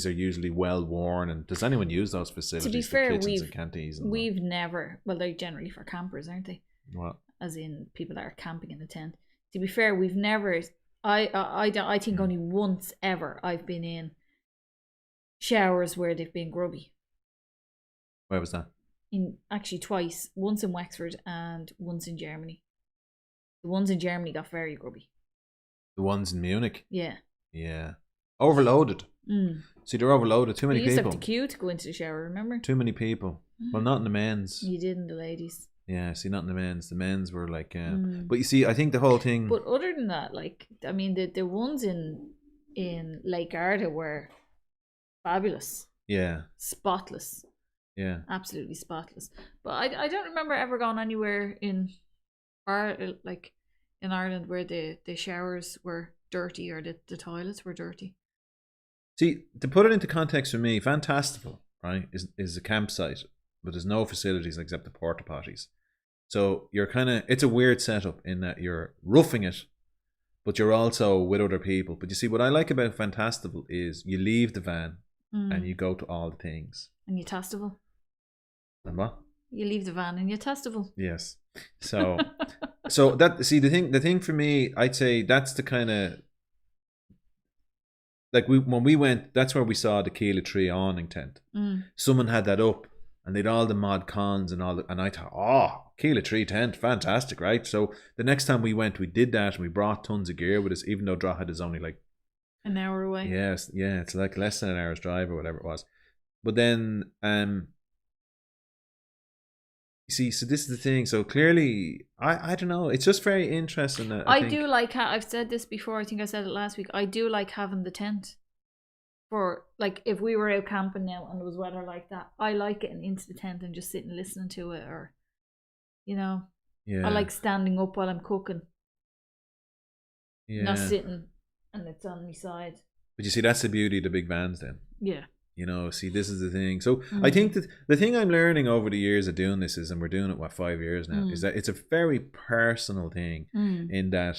are usually well worn. And does anyone use those facilities? To be fair, for kitchens and canteens? We've never, well, they're generally for campers, aren't they? What? As in people that are camping in a tent. To be fair, we've never, I think only once ever I've been in showers where they've been grubby. Where was that? Actually twice. Once in Wexford and once in Germany. The ones in Germany got very grubby. The ones in Munich? Yeah. Overloaded. See, they're overloaded. Too many people. You used to have to queue to go into the shower, remember? Too many people. Well, not in the men's. You did in the ladies. Yeah, see, not in the men's. The men's were like... But you see, I think the whole thing... But other than that, like, I mean, the ones in Lake Garda were fabulous. Yeah. Spotless. Yeah. Absolutely spotless. But I don't remember ever going anywhere in Ireland where the showers were dirty or the toilets were dirty. See, to put it into context for me, Fantastival, right, is a campsite, but there's no facilities except the porta potties. So you're it's a weird setup in that you're roughing it, but you're also with other people. But you see, what I like about Fantastival is you leave the van and you go to all the things. And you Tastival. And what? You leave the van and you Tastival. Yes. So that, see, the thing for me, I'd say that's the kind of, like, when we went, that's where we saw the Keela Tree awning tent. Someone had that up, and they'd all the mod cons and all that, and I thought, oh, Keela Tree tent, fantastic, right? So the next time we went, we did that, and we brought tons of gear with us, even though Drogheda is only like an hour away. Yes, yeah, it's like less than an hour's drive or whatever it was. But then, you see, so this is the thing. So clearly, I don't know. It's just very interesting. I think. Do like I've said this before. I think I said it last week. I do like having the tent. For, like, if we were out camping now and there was weather like that, I like getting into the tent and just sitting listening to it, or, you know, I like standing up while I'm cooking. Not sitting and it's on my side. But you see, that's the beauty of the big vans then. Yeah. You know, see, this is the thing. So I think that the thing I'm learning over the years of doing this is, and we're doing it, 5 years now, is that it's a very personal thing in that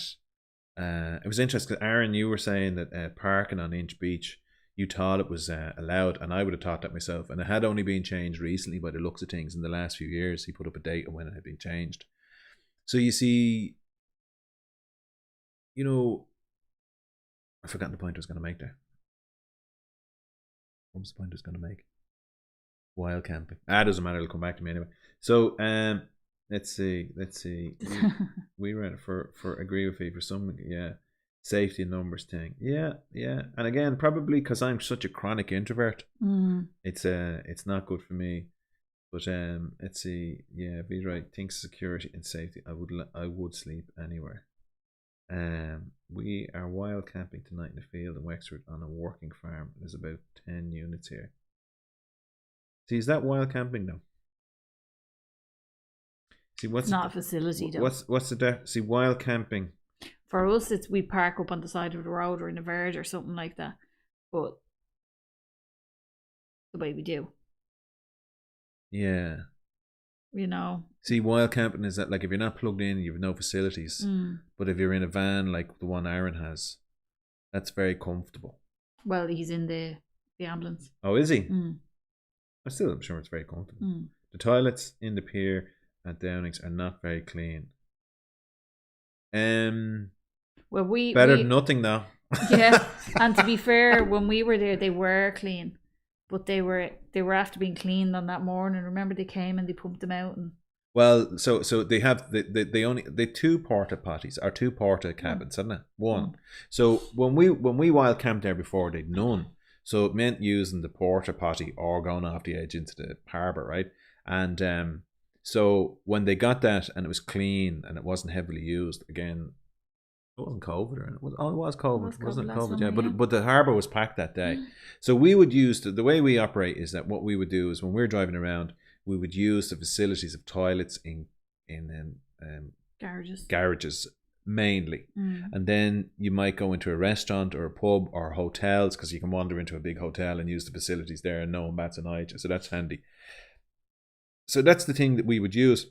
it was interesting because, Aaron, you were saying that parking on Inch Beach, you thought it was allowed, and I would have thought that myself. And it had only been changed recently by the looks of things in the last few years. He put up a date of when it had been changed. So you see, you know, I've forgotten the point I was going to make there. What was the point I was going to make? Wild camping. Doesn't matter. It'll come back to me anyway. So, let's see. We read for agree with you for some, safety and numbers thing. Yeah. And again, probably because I'm such a chronic introvert, it's not good for me. But let's see. Yeah, be right. Think security and safety. I would sleep anywhere. We are wild camping tonight in the field in Wexford on a working farm. There's about 10 units here. See, is that wild camping though? See, what's it's not a facility though. What's the see, wild camping? For us, it's we park up on the side of the road or in a verge or something like that. But the way we do. Yeah. You know. See, wild camping is that, like, if you're not plugged in, you've no facilities. But if you're in a van like the one Aaron has, that's very comfortable. Well, he's in the ambulance. Oh, is he? I'm sure it's very comfortable. The toilets in the pier at Downings are not very clean. Well, better than nothing though. Yeah, and to be fair, when we were there, they were clean, but they were after being cleaned on that morning. Remember, they came and they pumped them out. And well, so they have the two porta potties or two porta cabins, isn't it? One. So when we wild camped there before, they'd none. So it meant using the porta potty or going off the edge into the harbour, right? And so when they got that and it was clean and it wasn't heavily used, again, it wasn't COVID, or it was COVID, wasn't it? COVID, yeah. But the harbour was packed that day. So we would use the way we operate is that what we would do is when we're driving around, we would use the facilities of toilets in garages mainly, and then you might go into a restaurant or a pub or hotels, because you can wander into a big hotel and use the facilities there and no one bats an eye at you, so that's handy. So that's the thing that we would use.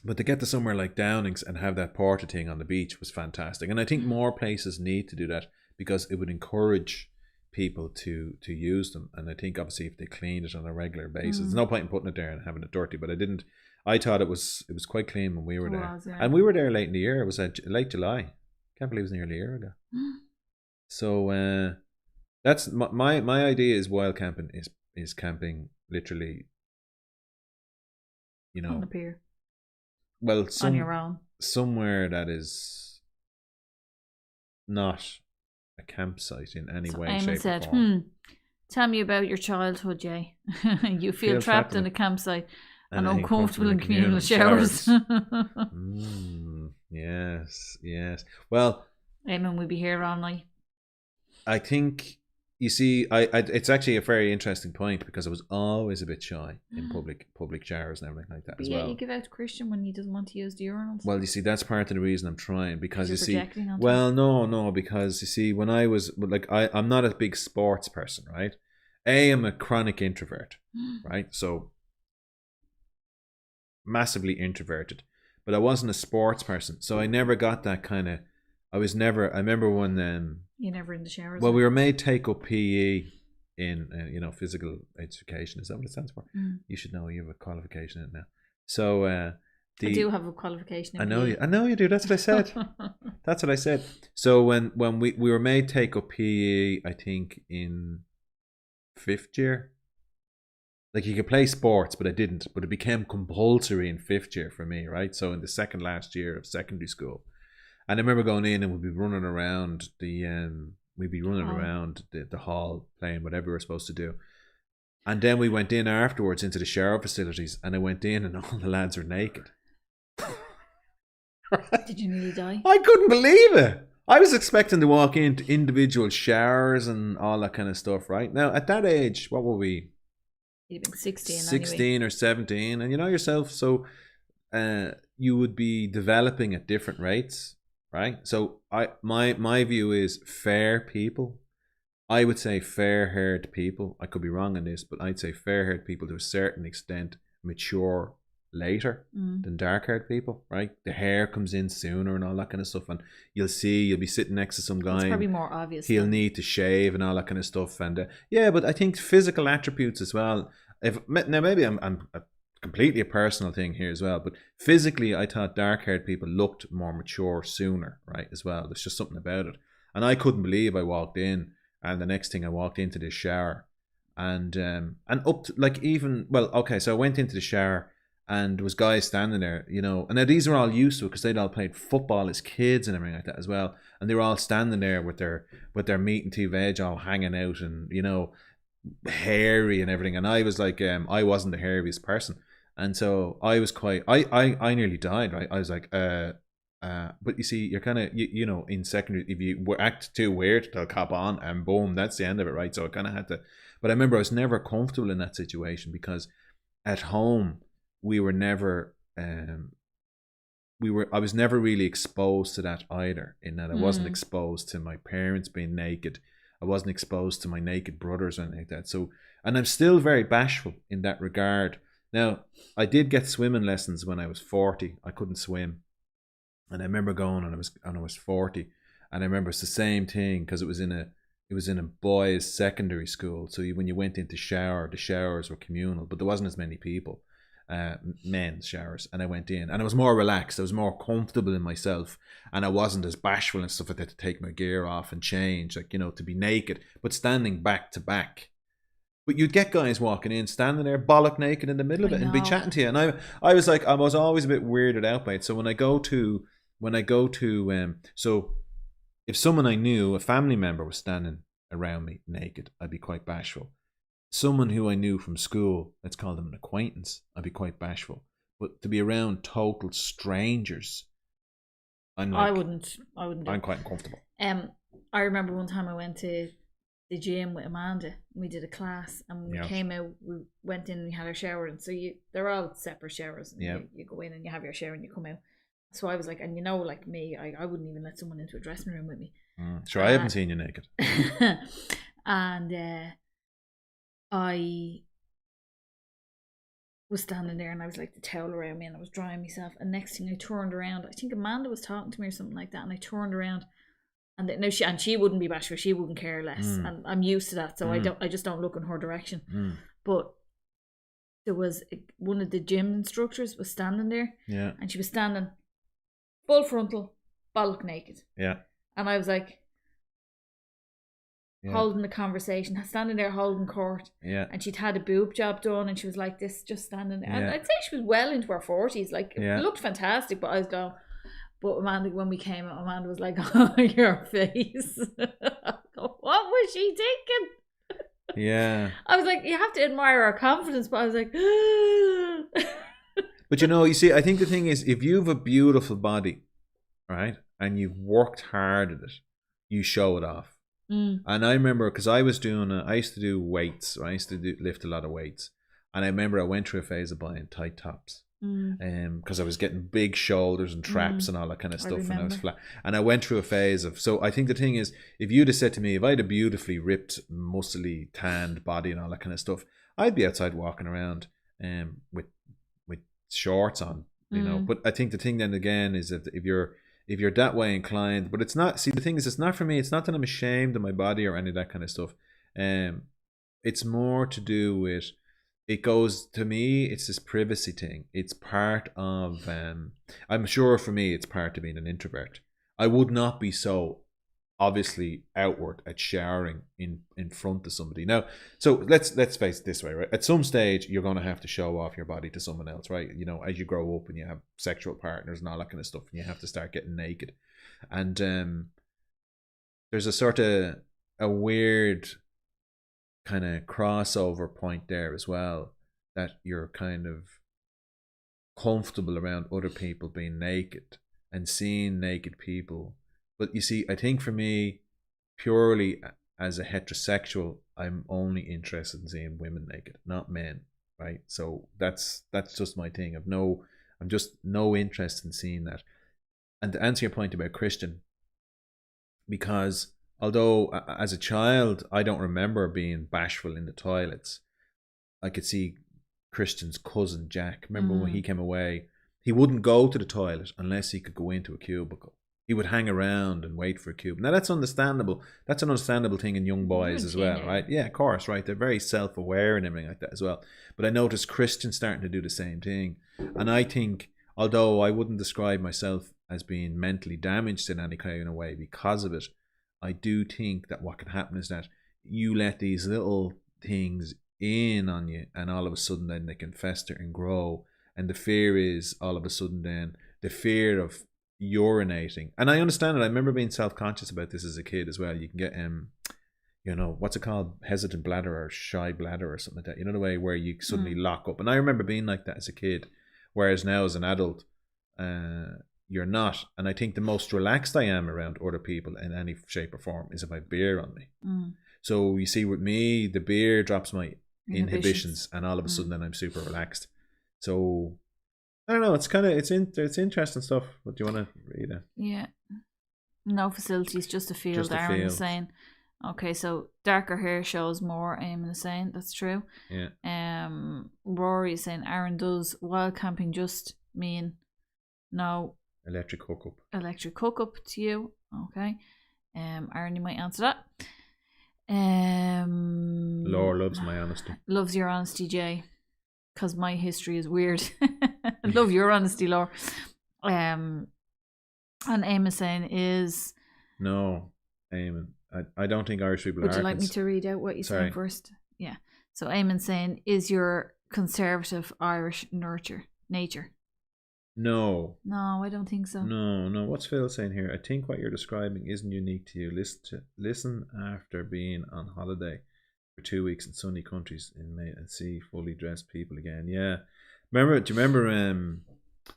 But to get to somewhere like Downings and have that porta thing on the beach was fantastic, and I think more places need to do that because it would encourage people to use them. And I think obviously if they clean it on a regular basis, there's no point in putting it there and having it dirty. But I thought it was quite clean when we were there. Yeah. And we were there late in the year. It was late July. Can't believe it was nearly a year ago. So that's my idea is wild camping is camping literally, you know, on the pier. Well, on your own. Somewhere that is not a campsite in any way, Eamon shape, said, or form. Tell me about your childhood, Jay. You feel trapped in a campsite and uncomfortable in communal showers. Yes. Well, Eamon, we'll be here all night. I think, you see, it's actually a very interesting point because I was always a bit shy in public showers and everything like that as well. You give out to Christian when he doesn't want to use the urinals. Well, you see, that's part of the reason I'm trying, because you see, because you see, when I was like, I'm not a big sports person, right? I'm a chronic introvert, right? So massively introverted, but I wasn't a sports person, so I never got that kind of. I remember when you never in the showers. Well, we were made take up PE in physical education. Is that what it stands for? You should know. You have a qualification in it now. So I do have a qualification. I know you do. That's what I said. That's what I said. So when we were made take up PE, I think in 5th year. Like, you could play sports, but I didn't. But it became compulsory in 5th year for me, right? So in the second last year of secondary school. And I remember going in and we'd be running around the hall playing whatever we were supposed to do. And then we went in afterwards into the shower facilities, and I went in and all the lads were naked. Did you nearly die? I couldn't believe it. I was expecting to walk into individual showers and all that kind of stuff, right? Now, at that age, what were we? You'd been 16 anyway. Or 17, and you know yourself, so you would be developing at different rates. Right, so my view is fair people. I would say fair-haired people. I could be wrong on this, but I'd say fair-haired people to a certain extent mature later than dark-haired people. Right, the hair comes in sooner and all that kind of stuff, and you'll be sitting next to some guy. It's probably more obvious. He'll need to shave and all that kind of stuff, and but I think physical attributes as well. Now maybe I'm completely a personal thing here as well, but physically I thought dark-haired people looked more mature sooner, right, as well. There's just something about it, and I couldn't believe I walked in, and the next thing I walked into this shower, and up to, like, so I went into the shower and there was guys standing there, and now these are all used to it because they'd all played football as kids and everything like that as well, and they were all standing there with their meat and two veg all hanging out and hairy and everything, and I was like, I wasn't the hairiest person. And so I was I nearly died, right? I was like, but you see, you're kind of, in secondary, if you act too weird, they'll cop on and boom, that's the end of it, right? So I kind of had to, but I remember I was never comfortable in that situation because at home, we were never, I was never really exposed to that either, in that I wasn't exposed to my parents being naked. I wasn't exposed to my naked brothers or anything like that. So, and I'm still very bashful in that regard. Now, I did get swimming lessons when I was 40. I couldn't swim. And I remember going and I was 40. And I remember it's the same thing because it was in a boys' secondary school. So when you went into shower, the showers were communal, but there wasn't as many people, men's showers. And I went in and I was more relaxed. I was more comfortable in myself. And I wasn't as bashful and stuff like that to take my gear off and change, like, to be naked, but standing back to back. But you'd get guys walking in, standing there, bollock naked in the middle of it and be chatting to you. And I was like, I was always a bit weirded out by it. So when I go to, so if someone I knew, a family member was standing around me naked, I'd be quite bashful. Someone who I knew from school, let's call them an acquaintance, I'd be quite bashful. But to be around total strangers, I wouldn't. I'm quite uncomfortable. I remember one time I went to the gym with Amanda. We did a class, and when we came out, we went in and we had our shower. And so they're all separate showers. And you go in and you have your shower and you come out. So I was like, and like me, I wouldn't even let someone into a dressing room with me. Sure, I haven't seen you naked. And I was standing there and I was like the towel around me and I was drying myself. And next thing I turned around, I think Amanda was talking to me or something like that. And I turned around and she wouldn't be bashful. She wouldn't care less. And I'm used to that. So I just don't look in her direction. But there was one of the gym instructors was standing there. Yeah. And she was standing full frontal, bollock naked. Yeah. And I was like, holding the conversation, standing there holding court. Yeah. And she'd had a boob job done and she was like this, just standing there. And I'd say she was well into her 40s. Like, it looked fantastic, but I was going, but Amanda, when we came out, Amanda was like, oh, your face. What was she thinking? Yeah. I was like, you have to admire her confidence, but I was like, But you see, I think the thing is, if you have a beautiful body, right, and you've worked hard at it, you show it off. And I remember, because I used to do weights, I used to lift a lot of weights, and I remember I went through a phase of buying tight tops, because I was getting big shoulders and traps and all that kind of stuff, and I was flat. And I went through a phase of, so I think the thing is, if you'd have said to me, if I had a beautifully ripped, muscly, tanned body and all that kind of stuff, I'd be outside walking around with shorts on, But I think the thing then again is that if you're that way inclined, but it's not, see, the thing is, it's not for me, it's not that I'm ashamed of my body or any of that kind of stuff. It's more to do with, it goes, to me, it's this privacy thing. It's part of, I'm sure for me, it's part of being an introvert. I would not be so obviously outward at showering in front of somebody. Now, so let's face it this way, right? At some stage, you're going to have to show off your body to someone else, right? As you grow up and you have sexual partners and all that kind of stuff, and you have to start getting naked. And there's a sort of a weird kind of crossover point there as well, that you're kind of comfortable around other people being naked and seeing naked people. But you see, I think for me, purely as a heterosexual, I'm only interested in seeing women naked, not men, right? So that's just my thing. I'm just no interest in seeing that. And to answer your point about Christian, because although as a child I don't remember being bashful in the toilets, I could see Christian's cousin Jack. Remember when he came away, he wouldn't go to the toilet unless he could go into a cubicle. He would hang around and wait for a cube. Now that's understandable. That's an understandable thing in young boys as well, right? Yeah, of course, right? They're very self-aware and everything like that as well. But I noticed Christian starting to do the same thing. And I think, although I wouldn't describe myself as being mentally damaged in any kind of way because of it, I do think that what can happen is that you let these little things in on you, and all of a sudden then they can fester and grow. And the fear is, all of a sudden then, the fear of urinating. And I understand it. I remember being self-conscious about this as a kid as well. You can get what's it called, hesitant bladder or shy bladder or something like that, the way where you suddenly lock up. And I remember being like that as a kid, whereas now as an adult, you're not. And I think the most relaxed I am around other people in any shape or form is if I have beer on me. So you see, with me, the beer drops my inhibitions and all of a sudden then I'm super relaxed. So I don't know. It's kind of it's interesting stuff. What do you want to read? Yeah, no facilities, just a field. Aaron was saying, Okay, so darker hair shows more, Eamon is saying. That's true. Yeah. Rory is saying, Aaron, does wild camping just mean no Electric hookup. electric hookup to you? Okay. Aaron, you might answer that. Laura loves my honesty. Loves your honesty, Jay. Because my history is weird. Love your honesty, Laura. And Eamon is saying is... No, Eamon. I don't think Irish people are. Would you like me to read out what you said first? Yeah. So Eamon saying, is your conservative Irish nature? No. No, I don't think so. No. What's Phil saying here? I think what you're describing isn't unique to you. Listen after being on holiday for 2 weeks in sunny countries in May and see fully dressed people again. Yeah. Do you remember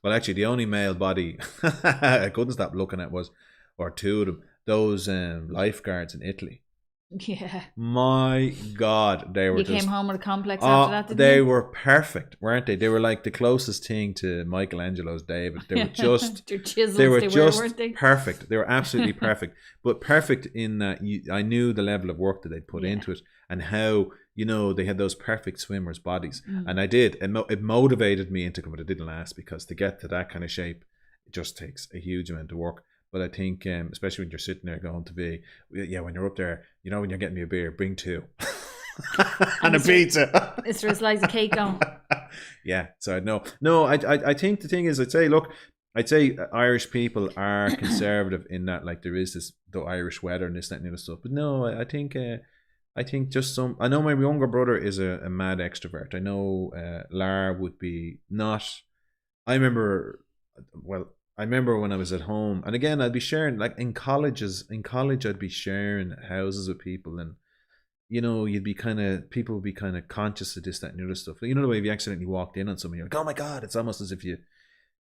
well actually the only male body I couldn't stop looking at was, or two of them, those lifeguards in Italy. Yeah. My God, they were. You just, came home with a complex after that, didn't they you? were perfect, weren't they? They were like the closest thing to Michelangelo's David. They were just, they were just weren't they? Perfect. They were absolutely perfect, but perfect in that I knew the level of work that they'd put into it and how, you know, they had those perfect swimmers' bodies, and I did. It motivated me into, but it didn't last because to get to that kind of shape, it just takes a huge amount of work. But I think, especially when you're sitting there going to be, when you're up there, you know, when you're getting me a beer, bring two. and a pizza. It's just like a cake on. Yeah, so no, I think the thing is, I'd say Irish people are conservative in that, like, there is the Irish weather and this, that, and the other stuff. But no, I think just I know my younger brother is a mad extrovert. I know Lar would be not. I remember when I was at home, and again, I'd be sharing, like in college, I'd be sharing houses with people, and you know, people would be kind of conscious of this, that, and the other stuff. You know, the way if you accidentally walked in on something, you're like, oh my God, it's almost as if you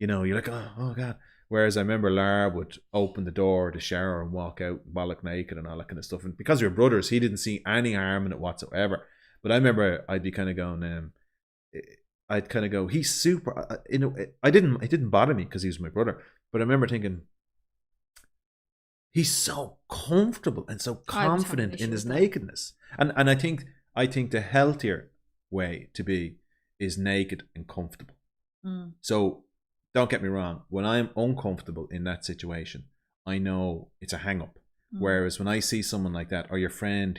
know, you're like, oh God. Whereas I remember Lara would open the door to shower and walk out bollock naked and all that kind of stuff. And because we were brothers, he didn't see any harm in it whatsoever. But I remember I'd be kind of going, I'd kind of go, he's super. You know, it didn't bother me because he was my brother. But I remember thinking, he's so comfortable and so confident in his nakedness. And I think the healthier way to be is naked and comfortable. So don't get me wrong. When I'm uncomfortable in that situation, I know it's a hang up. Whereas when I see someone like that, or your friend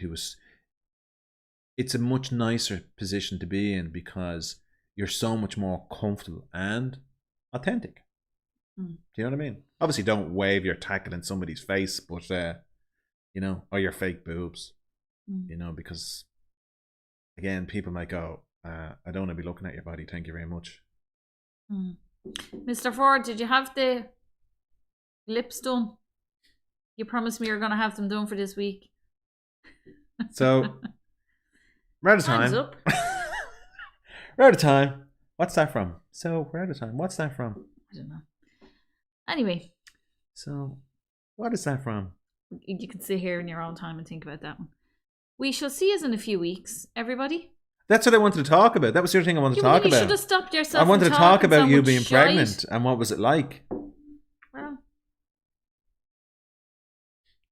it's a much nicer position to be in because you're so much more comfortable and authentic. Do you know what I mean? Obviously, don't wave your tackle in somebody's face, but you know, or your fake boobs. You know, because again, people might go, I don't want to be looking at your body. Thank you very much. Mr. Ford, did you have the lips done? You promised me you're going to have them done for this week. So, we're out of time. Time's up. We're out of time. What's that from? So, we're out of time. What's that from? I don't know. Anyway. So, what is that from? You can sit here in your own time and think about that one. We shall see us in a few weeks, everybody. That's what I wanted to talk about. That was the other thing I wanted to talk about. You should have stopped yourself. I wanted to talk about you being pregnant and what was it like. Well,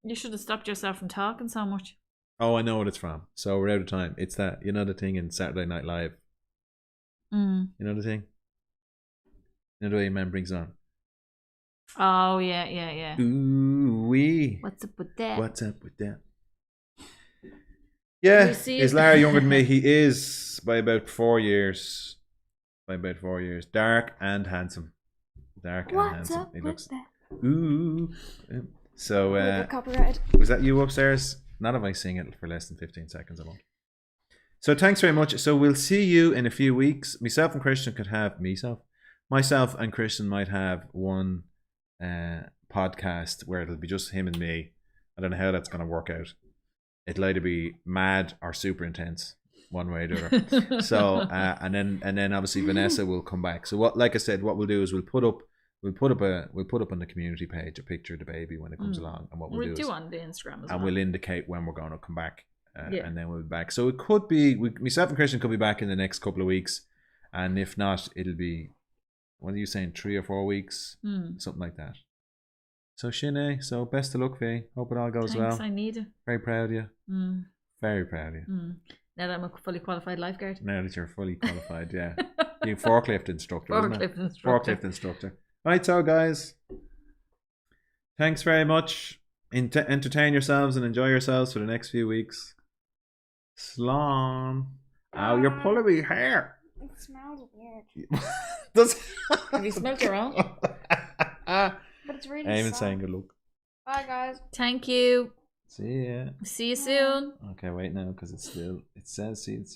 you should have stopped yourself from talking so much. Oh, I know what it's from. So we're out of time. It's that, you know, the thing in Saturday Night Live. You know the thing? You know the way a man brings on. Oh, yeah. Ooh wee. What's up with that? Yeah, is Larry younger than me? He is by about 4 years. Dark and handsome. What's up He looks. with that? Ooh. So copyrighted. Was that you upstairs? Not if I sing it for less than 15 seconds, I won't. So thanks very much. So we'll see you in a few weeks. Myself and Christian might have one podcast where it'll be just him and me. I don't know how that's going to work out. It'll either be mad or super intense, one way or the other. So and then obviously Vanessa will come back. So like I said, what we'll do is we'll put up on the community page a picture of the baby when it comes along, and what we'll do on the Instagram as well. And we'll indicate when we're going to come back, yeah. And then we'll be back. So it could be myself and Christian could be back in the next couple of weeks, and if not, it'll be, what are you saying, 3 or 4 weeks, something like that. So Shine, so best of luck, V. Hope it all goes Thanks, well. I need it. Very proud of you. Mm. Very proud of you. Mm. Now that I'm a fully qualified lifeguard. Now that you're fully qualified, yeah. You're forklift instructor, isn't it? Forklift instructor. Forklift instructor. Right, so guys, thanks very much. Entertain yourselves and enjoy yourselves for the next few weeks. Slán. Ow, you're pulling me hair. It smells weird. Does Have you smelled your own? But it's really Eamon soft. saying good luck. Bye, guys. Thank you. See ya. See you soon. Okay, wait now because it says see you soon.